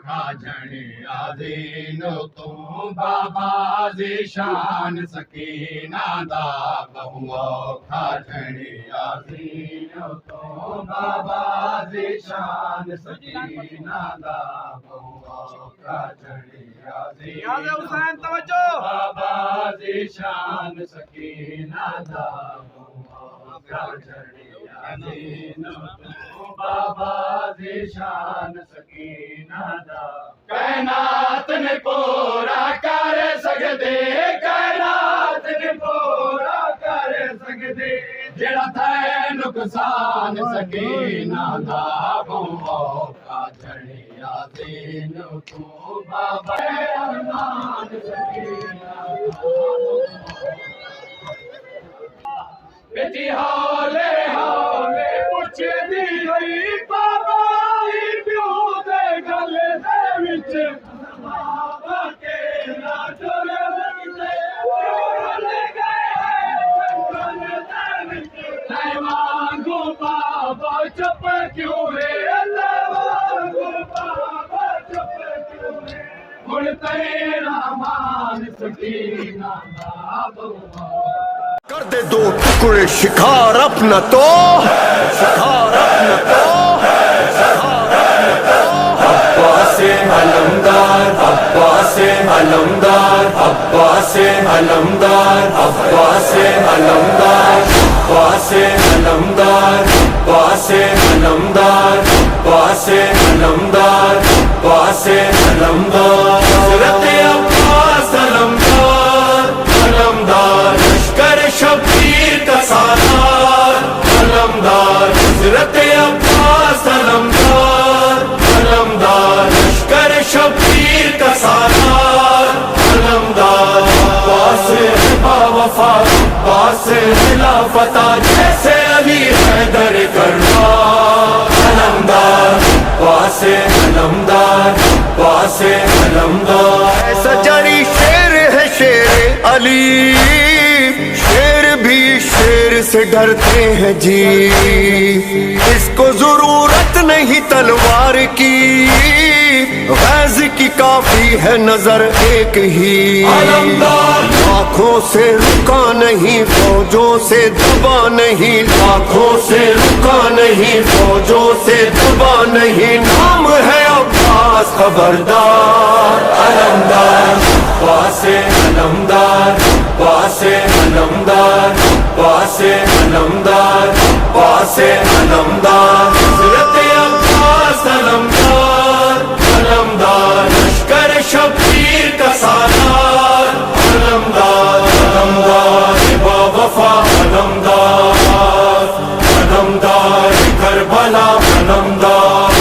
खाजणी आज़ीनो तू बाबा ज़ीशान सकीना दा बहुओ खाजणी आज़ीनो तू बाबा ज़ीशान सकीना दा बहुओ खाजणी आज़ीनो हुसैन तवज्जो बाबा ज़ीशान सकीना दा बहुओ खाजणी आज़ीनो बाबा ज़ीशान सकीना दा कायनात ने पूरा कर सकदे कायनात ने पूरा कर सकदे जेड़ा थे नुकसान सकीना दा बहुओ खाजणी आज़ीनो तू बाबा अरमान सकीना बेटी हौले हौले पुछदी होई बाबा प्यो दे गले दे विच बाबा के ना डर लगदे ले गए जंगल दे विच वांगू बाबा चुप क्यों है वांगू बाबा चुप क्यों है हुण तेरा मान सकीना दा बहुओ कर दे दो टुकड़े शिकार अपना तो शिकार अपना तो शिकार अपना तो अब्बासे अलमदार अब्बासे अलमदार अब्बासे अलमदार अब्बासे अलमदार अब्बासे अलमदार अब्बासे अलमदार अब्बासे अलमदार अब्बासे अलमदार हज़रत अब्बास अलमदार अलमदार लश्कर शब्बीर का सालार अलमदार हज़रत अब्बास अलमदार अलमदार लश्कर शब्बीर का सालार अलमदार अब्बास बावफा अब्बास खिलाफता जैसे अली हैदर कररार अलमदार अब्बास अलमदार अब्बास अलमदार ऐसा जानी शेर है शेर अली शेर भी शेर से डरते हैं जी इसको जरूरत नहीं तलवार की गैज़ की काफी है नजर एक ही लाखों से रुका नहीं फौजों से दबा नहीं लाखों से रुका नहीं फौजों से दबा नहीं नाम है अब्बास खबरदार अलमदार अब्बासे अलमदार अब्बासे अलमदार अब्बासे अलमदार अब्बासे अलमदार हज़रत अब्बास अलमदार अलमदार लश्कर शब्बीर का सालार अलमदार अलमदार बावफा अलमदार अलमदार करबला अलमदार